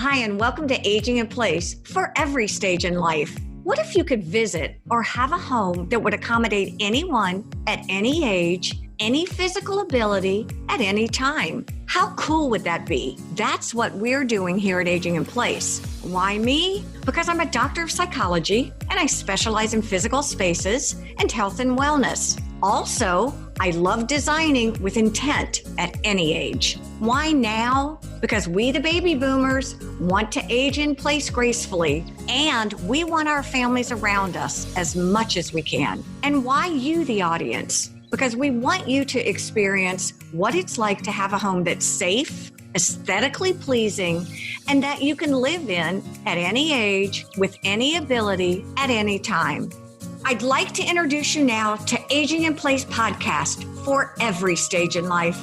Hi, and welcome to Aging in Place for every stage in life. What if you could visit or have a home that would accommodate anyone at any age, any physical ability, at any time? How cool would that be? That's what we're doing here at Aging in Place. Why me? Because I'm a doctor of psychology and I specialize in physical spaces and health and wellness. Also, I love designing with intent at any age. Why now? Because we, the baby boomers, want to age in place gracefully, and we want our families around us as much as we can. And why you, the audience? Because we want you to experience what it's like to have a home that's safe, aesthetically pleasing, and that you can live in at any age, with any ability, at any time. I'd like to introduce you now to Aging in Place podcast for every stage in life.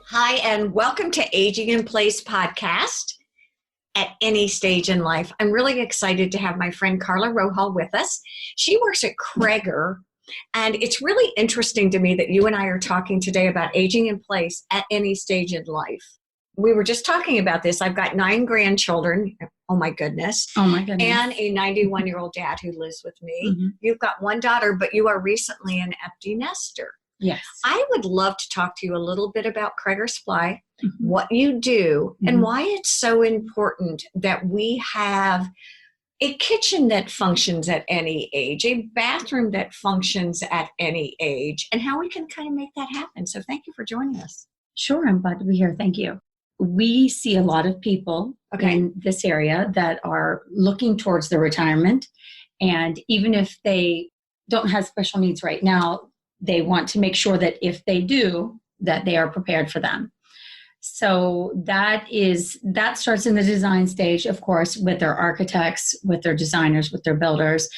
Hi, and welcome to Aging in Place podcast at any stage in life. I'm really excited to have my friend Carla Rohal with us. She works at Cregger, and it's really interesting to me that you and I are talking today about aging in place at any stage in life. We were just talking about this. I've got 9 grandchildren. Oh my goodness. Oh my goodness. And a 91-year-old dad who lives with me. Mm-hmm. You've got 1 daughter, but you are recently an empty nester. Yes. I would love to talk to you a little bit about Cregger Supply, what you do, and why it's so important that we have a kitchen that functions at any age, a bathroom that functions at any age, and how we can kind of make that happen. So thank you for joining us. Sure. I'm glad to be here. Thank you. We see a lot of people in this area that are looking towards their retirement. And even if they don't have special needs right now, they want to make sure that if they do, that they are prepared for them. So that starts in the design stage, of course, with their architects, with their designers, with their builders.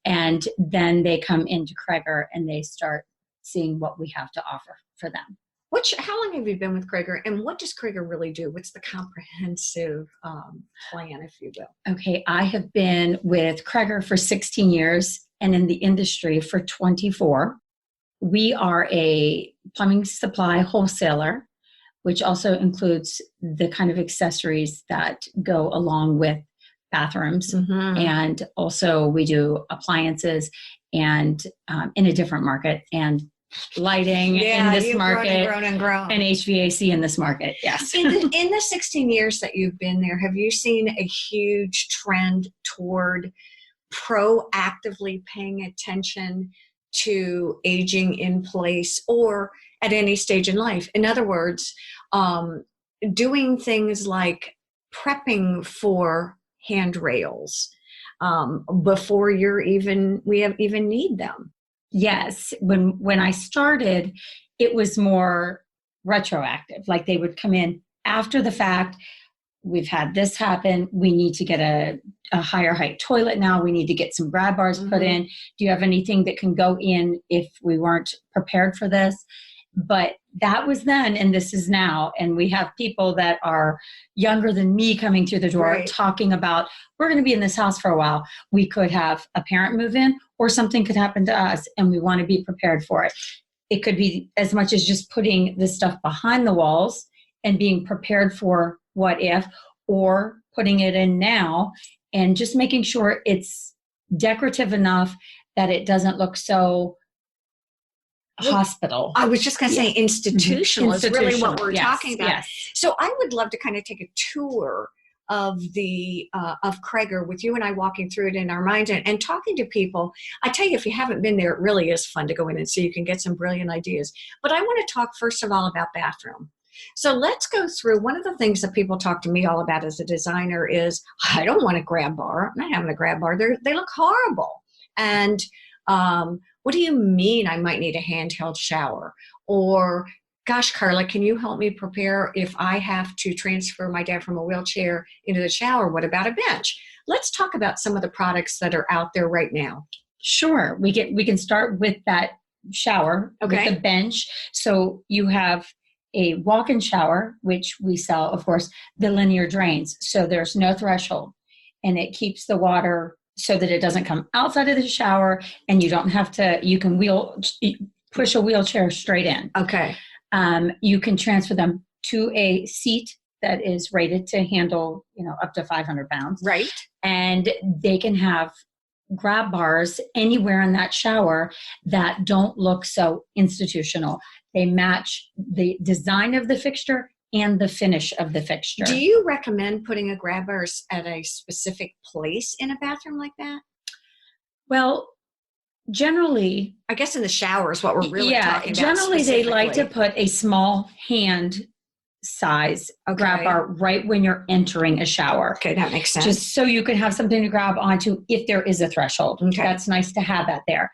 And then they come into Cregger and they start seeing what we have to offer for them. How long have you been with Cregger, and what does Cregger really do? What's the comprehensive plan, if you will? Okay, I have been with Cregger for 16 years and in the industry for 24. We are a plumbing supply wholesaler, which also includes the kind of accessories that go along with bathrooms. Mm-hmm. And also we do appliances and in a different market, and lighting in this market, grown and HVAC in this market. Yes. In the 16 years that you've been there, have you seen a huge trend toward proactively paying attention to aging in place or at any stage in life? In other words, doing things like prepping for handrails before we even need them. Yes. When I started, it was more retroactive. Like they would come in after the fact. We've had this happen. We need to get a higher height toilet now. We need to get some grab bars put in. Do you have anything that can go in if we weren't prepared for this? But that was then, and this is now. And we have people that are younger than me coming through the door talking about, we're going to be in this house for a while. We could have a parent move in, or something could happen to us, and we want to be prepared for it. It could be as much as just putting this stuff behind the walls and being prepared for what if, or putting it in now and just making sure it's decorative enough that it doesn't look so hospital. I was just going to say institutional is really what we're talking about. Yes. So I would love to kind of take a tour of of Cregger with you and I walking through it in our minds and talking to people. I tell you, if you haven't been there, it really is fun to go in and see. You can get some brilliant ideas. But I want to talk first of all about bathroom. So let's go through. One of the things that people talk to me all about as a designer is, I don't want a grab bar. I'm not having a grab bar. They look horrible. And what do you mean I might need a handheld shower? Or, gosh, Carla, can you help me prepare if I have to transfer my dad from a wheelchair into the shower? What about a bench? Let's talk about some of the products that are out there right now. Sure. We can start with that shower, with the bench. So you have a walk-in shower, which we sell, of course, the linear drains. So there's no threshold, and it keeps the water so that it doesn't come outside of the shower, and you don't have to, you can push a wheelchair straight in. Okay. You can transfer them to a seat that is rated to handle, up to 500 pounds. Right. And they can have grab bars anywhere in that shower that don't look so institutional. They match the design of the fixture and the finish of the fixture. Do you recommend putting a grab bar at a specific place in a bathroom like that? Well, generally, I guess in the shower is what we're really talking about. Generally they like to put a small hand size grab bar right when you're entering a shower. Okay, that makes sense. Just so you can have something to grab onto if there is a threshold. Okay. That's nice to have that there.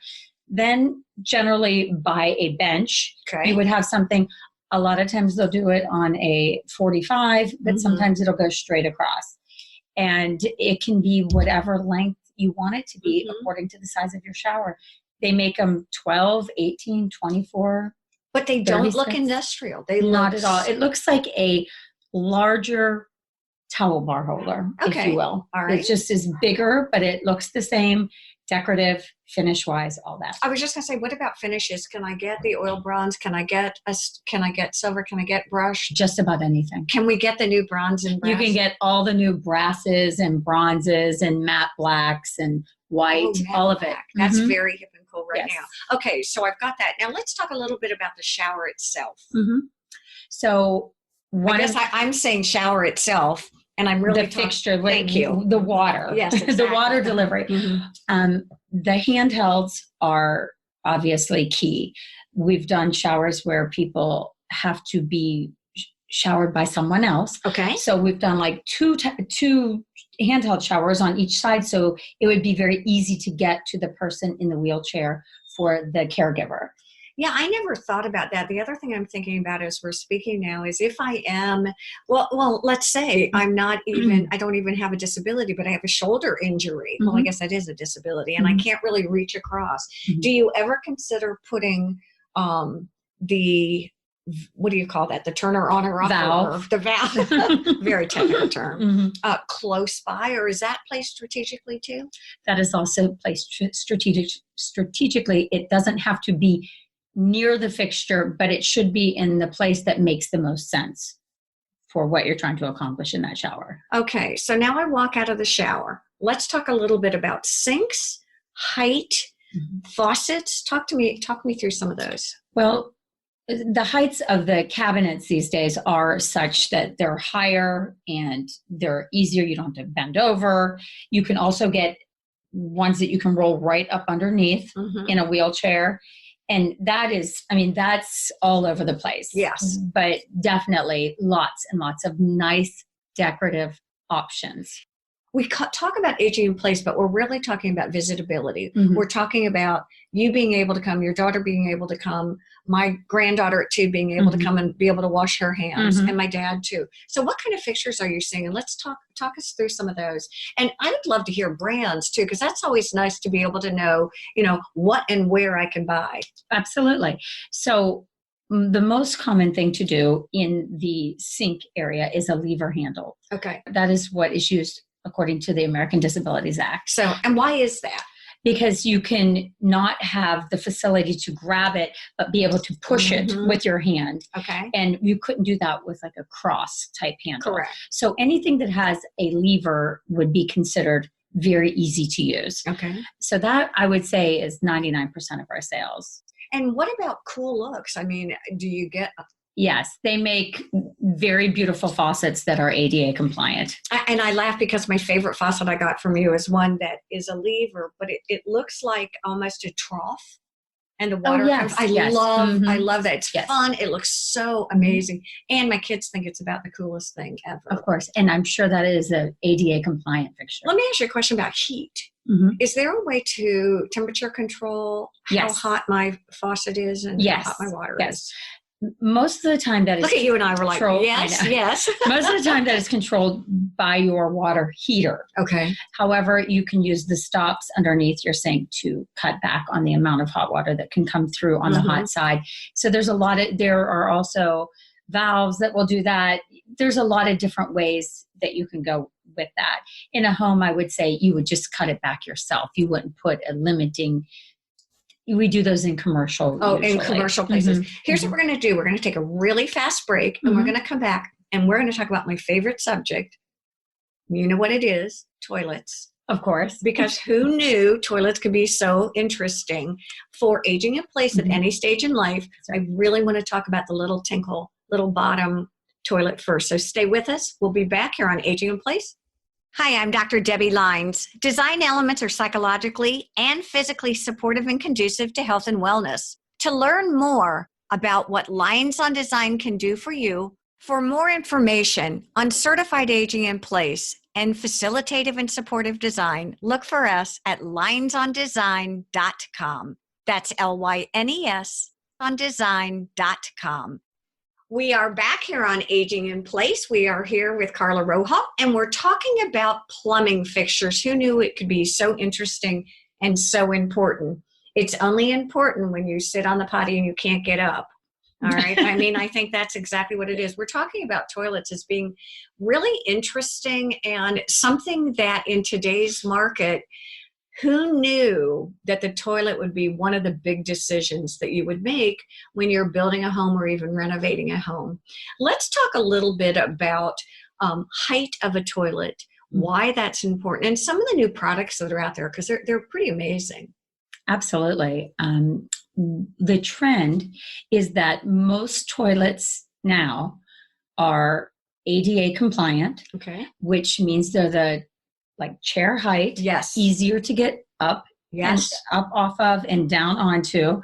Then generally by a bench, okay, you would have something. A lot of times they'll do it on a 45, but sometimes it'll go straight across. And it can be whatever length you want it to be according to the size of your shower. They make them 12, 18, 24. But they don't look industrial. They not at all. It looks like a larger towel bar holder, if you will. All right. It just is bigger, but it looks the same, decorative, finish-wise, all that. I was just going to say, what about finishes? Can I get the oil bronze? Can I get silver? Can I get brush? Just about anything. Can we get the new bronze and brass? You can get all the new brasses and bronzes and matte blacks and white, all of it. That's very hip and cool now. Okay, so I've got that. Now let's talk a little bit about the shower itself. So I'm saying shower itself, and I'm really the fixture. Thank you. The water. Yes, exactly. The water delivery. The handhelds are obviously key. We've done showers where people have to be showered by someone else. Okay. So we've done like two handheld showers on each side, so it would be very easy to get to the person in the wheelchair for the caregiver. Yeah, I never thought about that. The other thing I'm thinking about as we're speaking now is if I am, well, let's say I'm not even, I don't even have a disability, but I have a shoulder injury. Well, I guess that is a disability, and I can't really reach across. Do you ever consider putting the, what do you call that? The turner on or off? Valve. The valve. Very technical term. Close by, or is that placed strategically too? That is also placed strategically. It doesn't have to be near the fixture, but it should be in the place that makes the most sense for what you're trying to accomplish in that shower. Okay, so now I walk out of the shower. Let's talk a little bit about sinks, height, faucets. Talk me through some of those. Well, the heights of the cabinets these days are such that they're higher and they're easier. You don't have to bend over. You can also get ones that you can roll right up underneath in a wheelchair. And that is, that's all over the place. Yes. But definitely lots and lots of nice decorative options. We talk about aging in place, but we're really talking about visitability. We're talking about you being able to come, your daughter being able to come, my granddaughter at 2 being able to come and be able to wash her hands, and my dad too. So what kind of fixtures are you seeing? And let's talk us through some of those. And I would love to hear brands too, because that's always nice to be able to know, what and where I can buy. Absolutely. So the most common thing to do in the sink area is a lever handle. Okay. That is what is used according to the American Disabilities Act. So, and why is that? Because you can not have the facility to grab it, but be able to push it with your hand. Okay. And you couldn't do that with like a cross type handle. Correct. So anything that has a lever would be considered very easy to use. Okay. So that I would say is 99% of our sales. And what about cool looks? Do you get... Yes, they make very beautiful faucets that are ADA compliant. And I laugh because my favorite faucet I got from you is one that is a lever, but it looks like almost a trough. And the water comes. I love that. It's fun. It looks so amazing. And my kids think it's about the coolest thing ever. Of course. And I'm sure that is an ADA compliant fixture. Let me ask you a question about heat. Is there a way to temperature control how hot my faucet is and how hot my water is? Most of the time that is look at you and I were like, yes. Most of the time that is controlled by your water heater. Okay. However, you can use the stops underneath your sink to cut back on the amount of hot water that can come through on the hot side. So there are also valves that will do that. There's a lot of different ways that you can go with that. In a home, I would say you would just cut it back yourself. You wouldn't put a limiting We do those in commercial. Oh, usually. in commercial places. Mm-hmm. Here's what we're going to do. We're going to take a really fast break, and we're going to come back, and we're going to talk about my favorite subject. You know what it is? Toilets. Of course. Because who knew toilets could be so interesting for aging in place at any stage in life? I really want to talk about the little tinkle, little bottom toilet first. So stay with us. We'll be back here on Aging in Place. Hi, I'm Dr. Debi Lynes. Design elements are psychologically and physically supportive and conducive to health and wellness. To learn more about what Lines on Design can do for you, for more information on certified aging in place and facilitative and supportive design, look for us at linesondesign.com. That's LYNES on design.com. We are back here on Aging in Place. We are here with Carla Rohal, and we're talking about plumbing fixtures. Who knew it could be so interesting and so important? It's only important when you sit on the potty and you can't get up. All right. I mean, I think that's exactly what it is. We're talking about toilets as being really interesting and something that in today's market, who knew that the toilet would be one of the big decisions that you would make when you're building a home or even renovating a home? Let's talk a little bit about height of a toilet, why that's important, and some of the new products that are out there, because they're pretty amazing. Absolutely. The trend is that most toilets now are ADA compliant, which means they're the chair height, easier to get up, and up off of and down onto.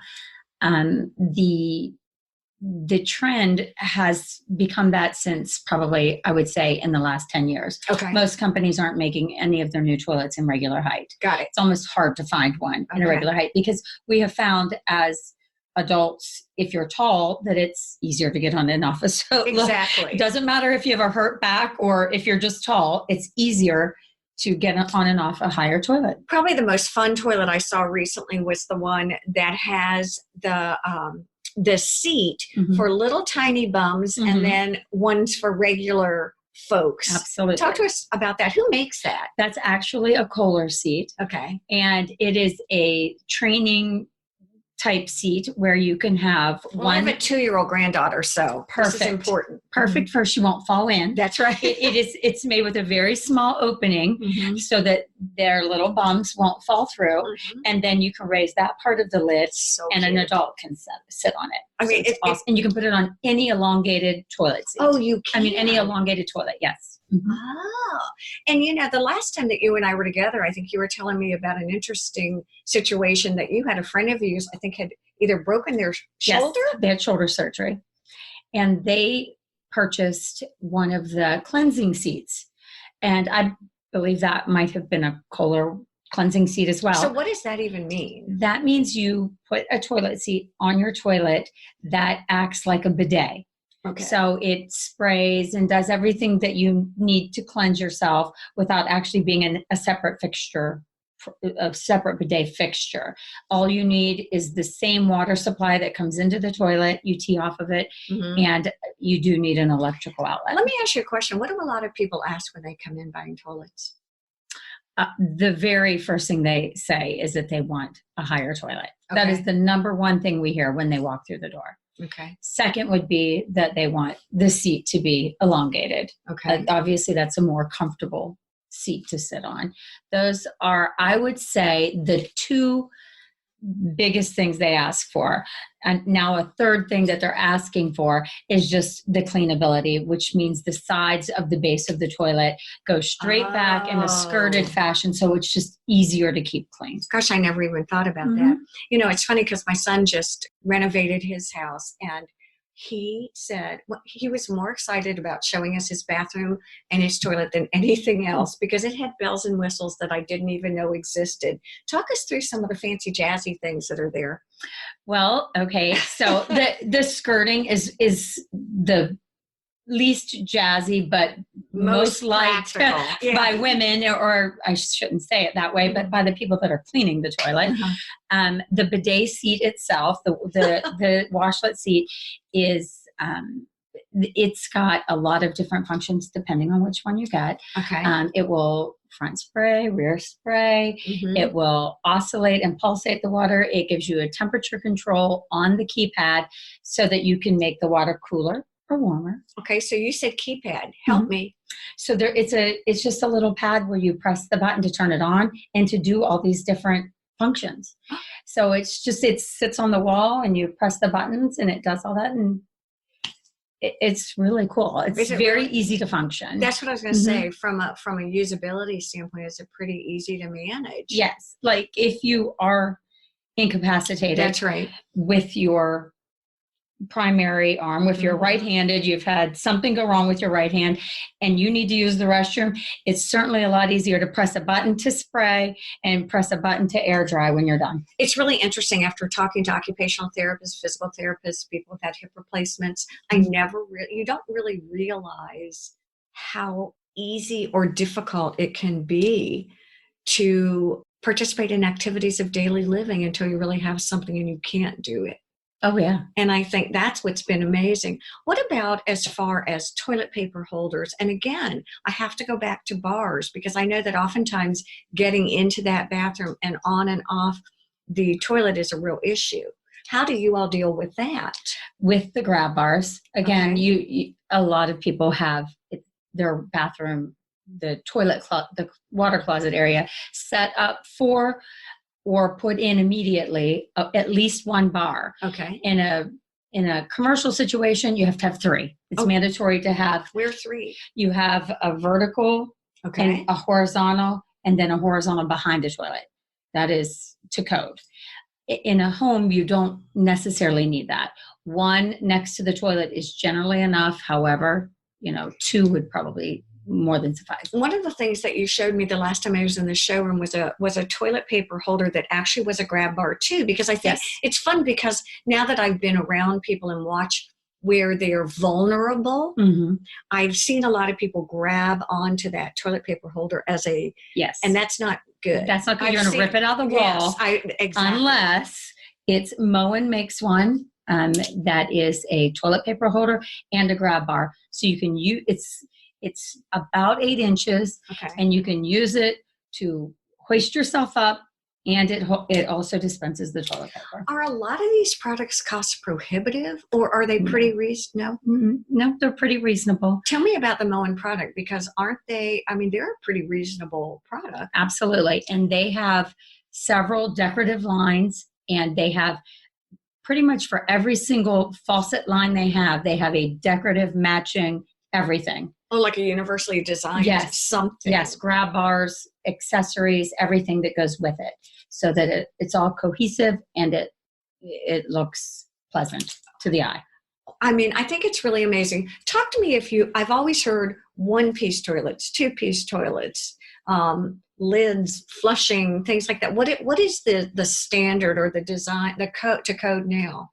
The trend has become that since probably, I would say, in the last 10 years. Most companies aren't making any of their new toilets in regular height. Got it. It's almost hard to find one in a regular height because we have found as adults, if you're tall, that it's easier to get on and off. So exactly. It doesn't matter if you have a hurt back or if you're just tall, it's easier to get on and off a higher toilet. Probably the most fun toilet I saw recently was the one that has the seat for little tiny bums and then ones for regular folks. Absolutely. Talk to us about that. Who makes that? That's actually a Kohler seat. And it is a training type seat where you can have I have a 2-year-old granddaughter, so perfect. This is important. Perfect for she won't fall in. That's right. It's made with a very small opening so that their little bums won't fall through. And then you can raise that part of the lid and an adult can sit on it. I mean, it's awesome. And you can put it on any elongated toilet seat. Oh, you can? I mean, any elongated toilet, yes. Oh, and the last time that you and I were together, I think you were telling me about an interesting situation that you had a friend of yours, I think, had either broken their shoulder? Yes, they had shoulder surgery. And they purchased one of the cleansing seats. And I believe that might have been a Kohler cleansing seat as well. So what does that even mean? That means you put a toilet seat on your toilet that acts like a bidet. So it sprays and does everything that you need to cleanse yourself without actually being a separate fixture, a separate bidet fixture. All you need is the same water supply that comes into the toilet. You tee off of it, and you do need an electrical outlet. Let me ask you a question. What do a lot of people ask when they come in buying toilets? The very first thing they say is that they want a higher toilet. That is the number one thing we hear when they walk through the door. Second would be that they want the seat to be elongated. Obviously, that's a more comfortable seat to sit on. Those are, I would say, the two biggest things they ask for. And now a third thing that they're asking for is just the cleanability, which means the sides of the base of the toilet go straight back in a skirted fashion. So it's just easier to keep clean. Gosh, I never even thought about that. It's funny because my son just renovated his house, and he said he was more excited about showing us his bathroom and his toilet than anything else because it had bells and whistles that I didn't even know existed. Talk us through some of the fancy jazzy things that are there. Well, okay. So the skirting is the least jazzy, but most liked by women, or I shouldn't say it that way, but by the people that are cleaning the toilet. The bidet seat itself, the washlet seat, is it's got a lot of different functions depending on which one you get. Okay. It will front spray, rear spray. Mhm. It will oscillate and pulsate the water. It gives you a temperature control on the keypad so that you can make the water cooler or warmer. Okay, so you said keypad. Help me. So it's just a little pad where you press the button to turn it on and to do all these different functions. So it sits on the wall and you press the buttons and it does all that, and it's really cool. It's very easy to function. That's what I was going to say. From a usability standpoint, is it pretty easy to manage? Yes. Like if you are incapacitated, that's right, with your primary arm, if you're right-handed, you've had something go wrong with your right hand and you need to use the restroom, it's certainly a lot easier to press a button to spray and press a button to air dry when you're done. It's really interesting after talking to occupational therapists, physical therapists, people who've had hip replacements. You don't really realize how easy or difficult it can be to participate in activities of daily living until you really have something and you can't do it. Oh, yeah. And I think that's what's been amazing. What about as far as toilet paper holders? And again, I have to go back to bars because I know that oftentimes getting into that bathroom and on and off the toilet is a real issue. How do you all deal with that? With the grab bars, again, a lot of people have their bathroom, the water closet area set up for or put in immediately at least one bar. Okay. In a commercial situation, you have to have 3. It's mandatory to have. Where 3? You have a vertical, and a horizontal, and then a horizontal behind the toilet. That is to code. In a home, you don't necessarily need that. 1 next to the toilet is generally enough. However, 2 would probably more than suffice. One of the things that you showed me the last time I was in the showroom was a toilet paper holder that actually was a grab bar too, because I think it's fun because now that I've been around people and watch where they're vulnerable, I've seen a lot of people grab onto that toilet paper holder as and that's not good. That's not good. You're going to rip it out of the wall. Exactly. Unless it's Moen makes one that is a toilet paper holder and a grab bar. So you can use it's about 8 inches, and you can use it to hoist yourself up, and it also dispenses the toilet paper. Are a lot of these products cost prohibitive, or are they pretty reasonable? No, they're pretty reasonable. Tell me about the Moen product, because aren't they? I mean, they're a pretty reasonable product. Absolutely, and they have several decorative lines, and they have pretty much for every single faucet line they have a decorative matching everything. Oh, like a universally designed something. Yes, grab bars, accessories, everything that goes with it, so that it's all cohesive and it looks pleasant to the eye. I mean, I think it's really amazing. Talk to me I've always heard 1-piece toilets, 2-piece toilets, lids, flushing, things like that. What is the standard or the design, the code to code now?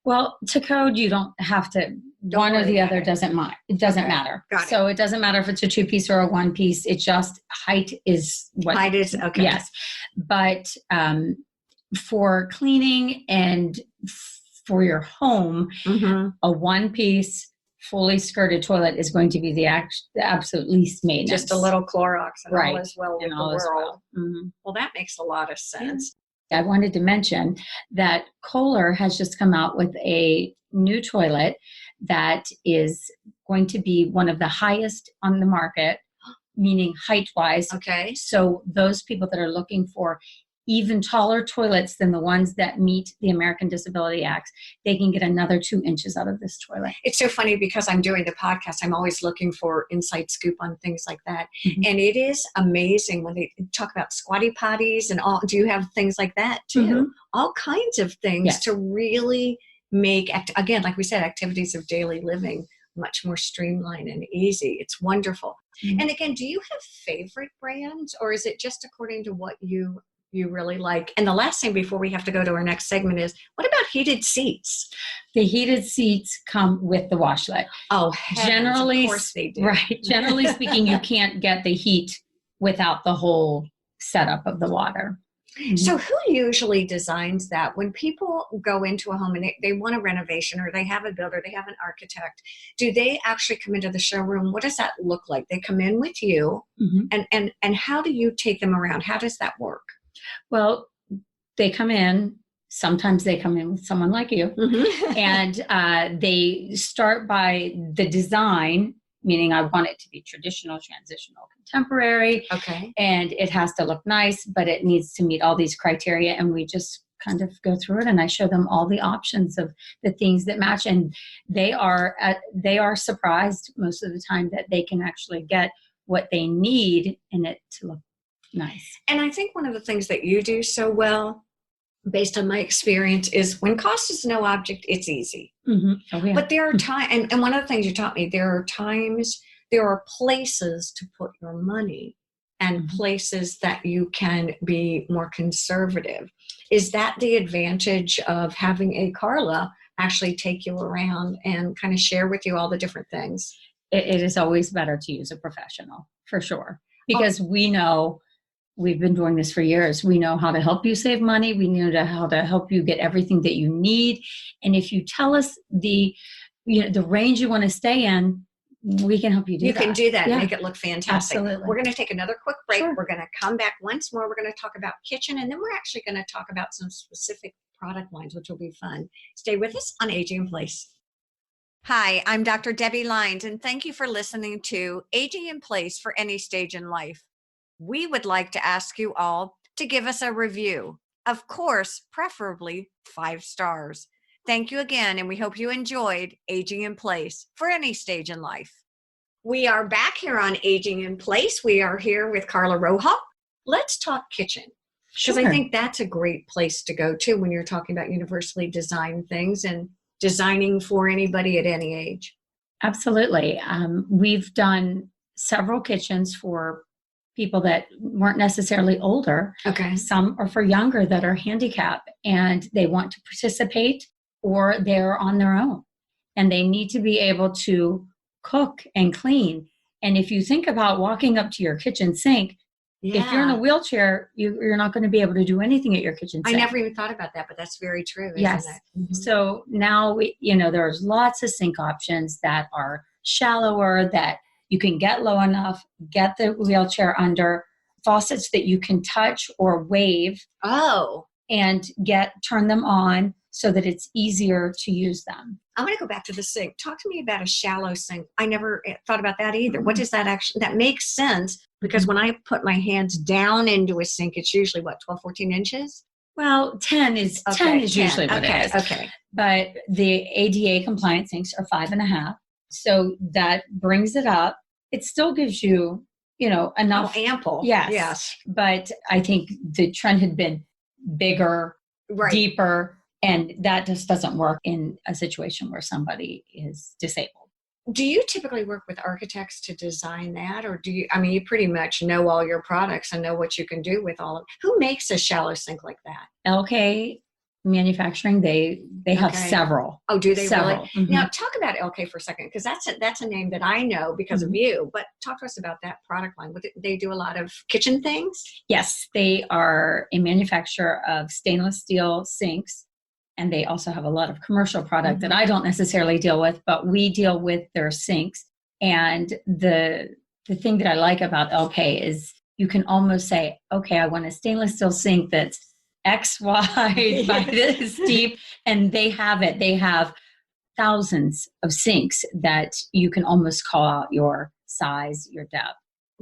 Well, to code, you don't have to. One or the other doesn't matter. It doesn't matter. So it doesn't matter if it's a 2-piece or a 1-piece. It just height is what height is. Okay. Yes, but for cleaning and for your home, a 1-piece fully skirted toilet is going to be the absolute least maintenance. Just a little Clorox and all is well with the world. Well, that makes a lot of sense. I wanted to mention that Kohler has just come out with a new toilet that is going to be one of the highest on the market, meaning height-wise. Okay. So those people that are looking for even taller toilets than the ones that meet the American Disability Act, they can get another 2 inches out of this toilet. It's so funny because I'm doing the podcast. I'm always looking for inside scoop on things like that. And it is amazing when they talk about squatty potties and all. Do you have things like that too? All kinds of things to really make, again, like we said, activities of daily living much more streamlined and easy. It's wonderful. And again, do you have favorite brands, or is it just according to what you really like? And the last thing before we have to go to our next segment is, what about heated seats? The heated seats come with the washlet. Oh, heavens, generally, of course they do. Right. Generally speaking, you can't get the heat without the whole setup of the water. So who usually designs that? When people go into a home and they want a renovation, or they have a builder, they have an architect, do they actually come into the showroom? What does that look like? They come in with you, and how do you take them around? How does that work? Well, they come in. Sometimes they come in with someone like you, and they start by the design, meaning I want it to be traditional, transitional, contemporary. Okay. And it has to look nice, but it needs to meet all these criteria. And we just kind of go through it, and I show them all the options of the things that match. And they are surprised most of the time that they can actually get what they need in it to look nice. And I think one of the things that you do so well, based on my experience, is when cost is no object, it's easy. Oh, yeah. But there are times, and one of the things you taught me, there are places to put your money, and places that you can be more conservative. Is that the advantage of having a Carla actually take you around and kind of share with you all the different things? It is always better to use a professional, for sure, because we know. We've been doing this for years. We know how to help you save money. We know how to help you get everything that you need. And if you tell us the range you want to stay in, we can help you do that. You can do that and make it look fantastic. Absolutely. We're going to take another quick break. Sure. We're going to come back once more. We're going to talk about kitchen, and then we're actually going to talk about some specific product lines, which will be fun. Stay with us on Aging in Place. Hi, I'm Dr. Debi Lynes, and thank you for listening to Aging in Place for Any Stage in Life. We would like to ask you all to give us a review. Of course, preferably 5 stars. Thank you again, and we hope you enjoyed Aging in Place for Any Stage in Life. We are back here on Aging in Place. We are here with Carla Rohal. Let's talk kitchen, because I think that's a great place to go to when you're talking about universally designed things and designing for anybody at any age. Absolutely. We've done several kitchens for people that weren't necessarily older. Okay. Some are for younger that are handicapped and they want to participate, or they're on their own and they need to be able to cook and clean. And if you think about walking up to your kitchen sink, if you're in a wheelchair, you're not going to be able to do anything at your kitchen sink. I never even thought about that, but that's very true, isn't yes. it? So now, there's lots of sink options that are shallower, that you can get low enough, get the wheelchair under, faucets that you can touch or wave. And turn them on so that it's easier to use them. I'm going to go back to the sink. Talk to me about a shallow sink. I never thought about that either. What does that actually, that makes sense, because when I put my hands down into a sink, it's usually 12, 14 inches? Well, 10 is usually what it is. Okay. But the ADA compliant sinks are 5.5. So that brings it up. It still gives you, enough. Ample. Yes. But I think the trend had been bigger, deeper, and that just doesn't work in a situation where somebody is disabled. Do you typically work with architects to design that? Or do you, you pretty much know all your products and know what you can do with all of them. Who makes a shallow sink like that? LK Manufacturing, they have several. Oh, do they several. Really? Now talk about LK for a second, because that's a name that I know because of you, but talk to us about that product line. They do a lot of kitchen things? Yes, they are a manufacturer of stainless steel sinks, and they also have a lot of commercial product that I don't necessarily deal with, but we deal with their sinks. And the thing that I like about LK is you can almost say, okay, I want a stainless steel sink that's X wide by this deep, and they have it. They have thousands of sinks that you can almost call out your size, your depth.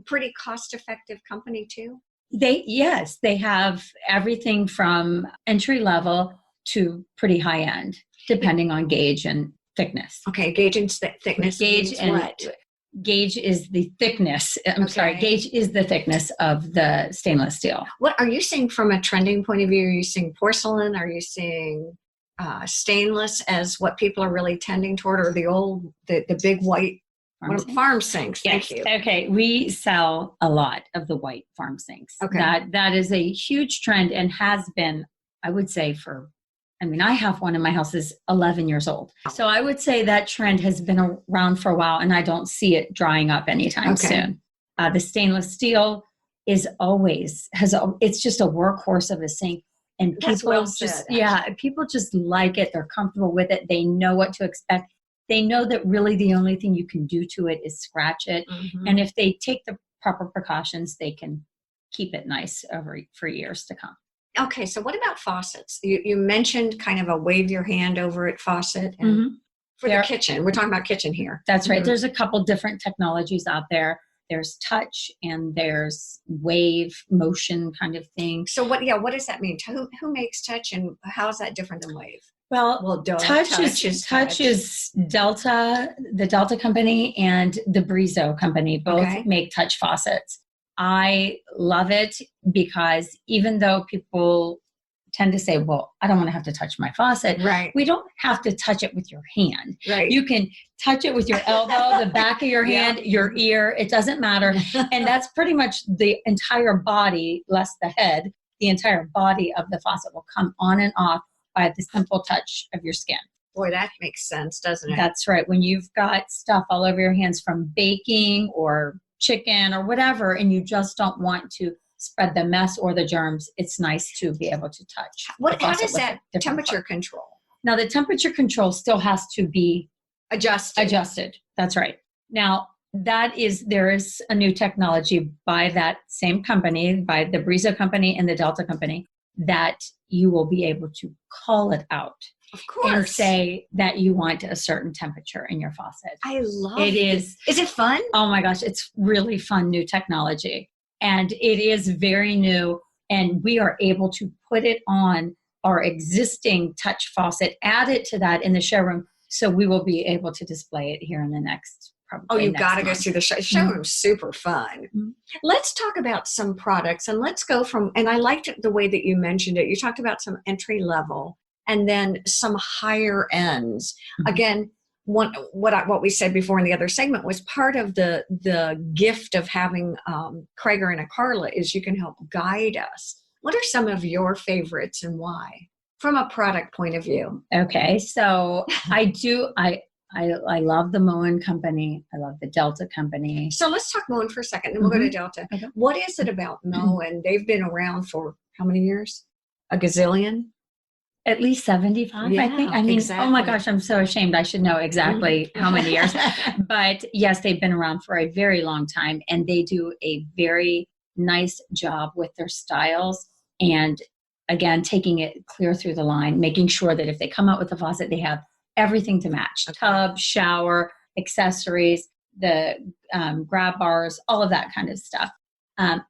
Pretty cost-effective company too? They have everything from entry level to pretty high end, depending on gauge and thickness. Okay, gauge and thickness. Gauge and what? Gauge is the thickness. Gauge is the thickness of the stainless steel. What are you seeing from a trending point of view? Are you seeing porcelain? Are you seeing stainless as what people are really tending toward, or the big white farm sinks? Yes. Thank you. Okay, we sell a lot of the white farm sinks. Okay, that is a huge trend and has been, I would say, I have one in my house is 11 years old. So I would say that trend has been around for a while, and I don't see it drying up anytime soon. The stainless steel is it's just a workhorse of a sink. And people people just like it. They're comfortable with it. They know what to expect. They know that really the only thing you can do to it is scratch it. Mm-hmm. And if they take the proper precautions, they can keep it nice for years to come. Okay, so what about faucets? You mentioned kind of a wave your hand over it faucet. And for the kitchen, we're talking about kitchen here. That's right. There's a couple different technologies out there. There's touch and there's wave motion kind of thing. So what does that mean? Who makes touch and how is that different than wave? Well, touch is Delta, the Delta company, and the Brizo company. Both make touch faucets. I love it because even though people tend to say, well, I don't want to have to touch my faucet. Right. We don't have to touch it with your hand. Right. You can touch it with your elbow, the back of your hand, your ear. It doesn't matter. And that's pretty much the entire body, less the head. The entire body of the faucet will come on and off by the simple touch of your skin. Boy, that makes sense, doesn't it? That's right. When you've got stuff all over your hands from baking or chicken or whatever, and you just don't want to spread the mess or the germs, it's nice to be able to touch. How does that temperature control? Now, the temperature control still has to be adjusted. That's right. Now, there is a new technology by that same company, by the Brizo company and the Delta company, that you will be able to call it out. Of course. And say that you want a certain temperature in your faucet. I love it. Is it fun? Oh my gosh, it's really fun new technology. And it is very new. And we are able to put it on our existing touch faucet, add it to that in the showroom. So we will be able to display it here in the next you got to go see the showroom's super fun. Mm-hmm. Let's talk about some products and let's go and I liked the way that you mentioned it. You talked about some entry level and then some higher ends. Mm-hmm. Again, what we said before in the other segment was part of the gift of having Cregger and a Carla is you can help guide us. What are some of your favorites and why? From a product point of view. Okay, so I love the Moen company. I love the Delta company. So let's talk Moen for a second, then we'll go to Delta. Okay. What is it about Moen? They've been around for how many years? A gazillion? At least 75, I think. I mean, exactly. Oh my gosh, I'm so ashamed. I should know exactly how many years. But yes, they've been around for a very long time, and they do a very nice job with their styles. And again, taking it clear through the line, making sure that if they come out with a faucet, they have everything to match. Okay. Tub, shower, accessories, the grab bars, all of that kind of stuff.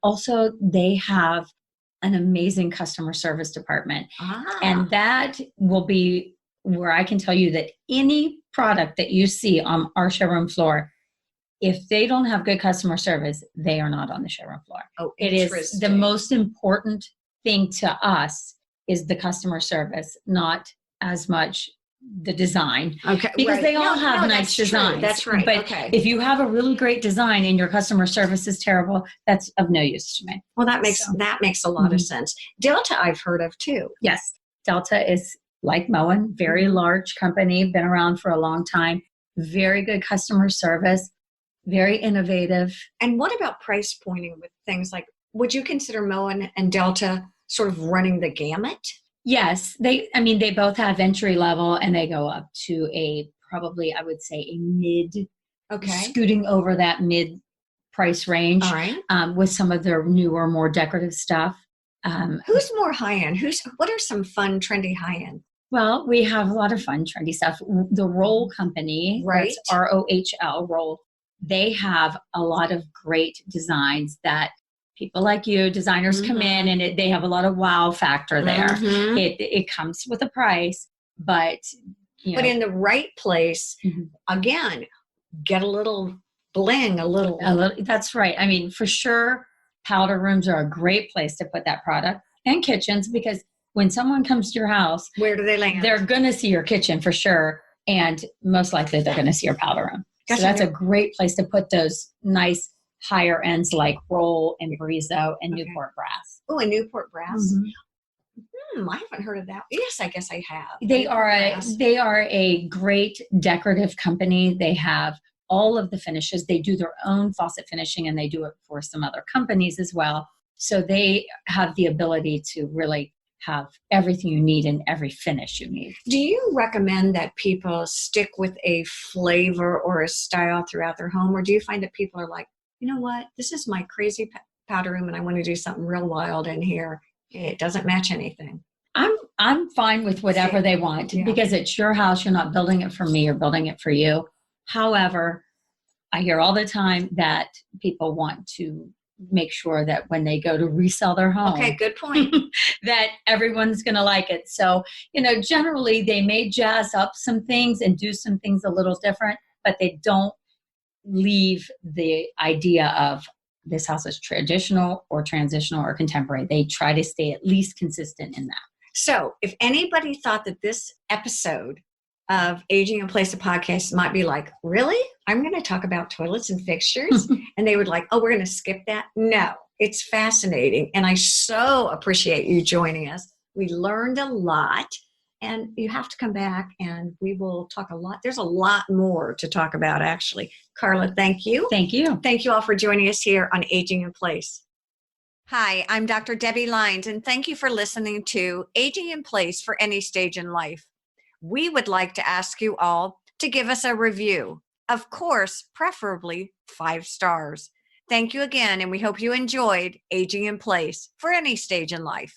Also, they have an amazing customer service department. And that will be where I can tell you that any product that you see on our showroom floor, if they don't have good customer service, they are not on the showroom floor. Oh, it is the most important thing to us is the customer service, not as much the design. Okay. Because they all have nice designs. That's right. But if you have a really great design and your customer service is terrible, that's of no use to me. Well, that makes a lot of sense. Delta I've heard of too. Yes. Delta is like Moen, very large company, been around for a long time, very good customer service, very innovative. And what about price pointing with things like, would you consider Moen and Delta sort of running the gamut? Yes, they both have entry level and they go up to probably I would say a mid, scooting over that mid price range. All right. With some of their newer, more decorative stuff. Who's more high end? What are some fun, trendy high end? Well, we have a lot of fun, trendy stuff. The Roll Company, right? That's ROHL, Roll. They have a lot of great designs that people like you, designers come in and they have a lot of wow factor there. Mm-hmm. It comes with a price, but but in the right place, again, get a little bling, a little. That's right. I mean, for sure, powder rooms are a great place to put that product, and kitchens, because when someone comes to your house, where do they land? They're going to see your kitchen for sure, and most likely they're going to see your powder room. Gotcha. So that's a great place to put those nice higher ends like Roll and Brizo and Newport Brass. Oh, and Newport Brass. I haven't heard of that. Yes, I guess I have. They are a great decorative company. They have all of the finishes. They do their own faucet finishing, and they do it for some other companies as well. So they have the ability to really have everything you need and every finish you need. Do you recommend that people stick with a flavor or a style throughout their home? Or do you find that people are like, you know what, this is my crazy powder room and I want to do something real wild in here. It doesn't match anything. I'm fine with whatever they want because it's your house. You're not building it for me. You're building it for you. However, I hear all the time that people want to make sure that when they go to resell their home, okay, good point, that everyone's going to like it. So, generally they may jazz up some things and do some things a little different, but they don't leave the idea of this house is traditional or transitional or contemporary. They try to stay at least consistent in that. So if anybody thought that this episode of Aging in Place, a podcast might be like, really? I'm going to talk about toilets and fixtures? And they would like, oh, we're going to skip that? No, it's fascinating. And I so appreciate you joining us. We learned a lot, and you have to come back and we will talk a lot. There's a lot more to talk about, actually. Carla, thank you. Thank you. Thank you all for joining us here on Aging in Place. Hi, I'm Dr. Debi Lynes, and thank you for listening to Aging in Place for Any Stage in Life. We would like to ask you all to give us a review. Of course, preferably 5 stars. Thank you again, and we hope you enjoyed Aging in Place for Any Stage in Life.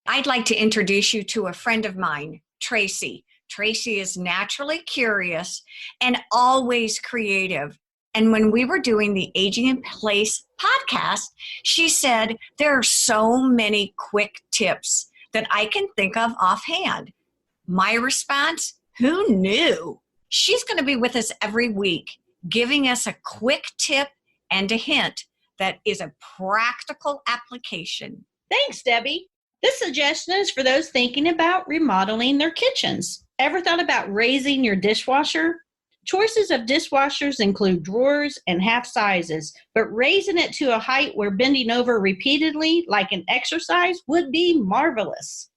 I'd like to introduce you to a friend of mine, Tracy. Tracy is naturally curious and always creative. And when we were doing the Aging in Place podcast, she said, there are so many quick tips that I can think of offhand. My response, who knew? She's going to be with us every week, giving us a quick tip and a hint that is a practical application. Thanks, Debbie. This suggestion is for those thinking about remodeling their kitchens. Ever thought about raising your dishwasher? Choices of dishwashers include drawers and half sizes, but raising it to a height where bending over repeatedly like an exercise would be marvelous.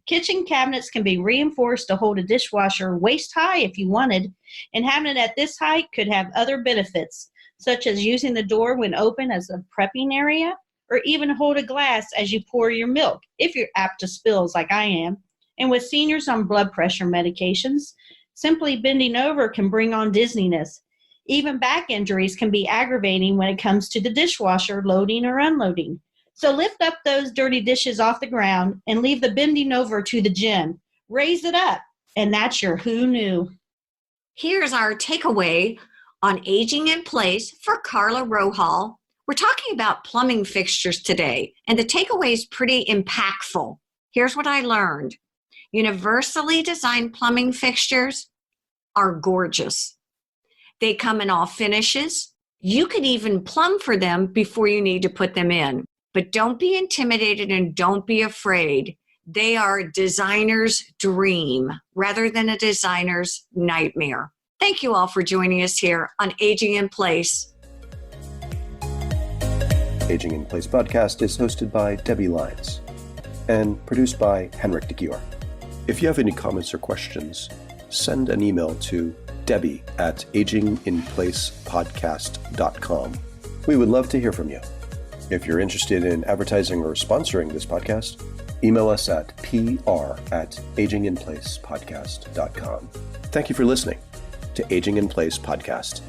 Kitchen cabinets can be reinforced to hold a dishwasher waist high if you wanted, and having it at this height could have other benefits, such as using the door when open as a prepping area, or even hold a glass as you pour your milk, if you're apt to spills like I am. And with seniors on blood pressure medications, simply bending over can bring on dizziness. Even back injuries can be aggravating when it comes to the dishwasher loading or unloading. So lift up those dirty dishes off the ground and leave the bending over to the gym. Raise it up, and that's your who knew. Here's our takeaway on Aging in Place for Carla Rohal. We're talking about plumbing fixtures today, and the takeaway is pretty impactful. Here's what I learned. Universally designed plumbing fixtures are gorgeous. They come in all finishes. You could even plumb for them before you need to put them in. But don't be intimidated and don't be afraid. They are a designer's dream rather than a designer's nightmare. Thank you all for joining us here on Aging in Place. Aging in Place podcast is hosted by Debi Lynes and produced by Henrik de Gior. If you have any comments or questions, send an email to debbie@aginginplacepodcast.com. We would love to hear from you. If you're interested in advertising or sponsoring this podcast, email us at pr@aginginplacepodcast.com. Thank you for listening to Aging in Place podcast.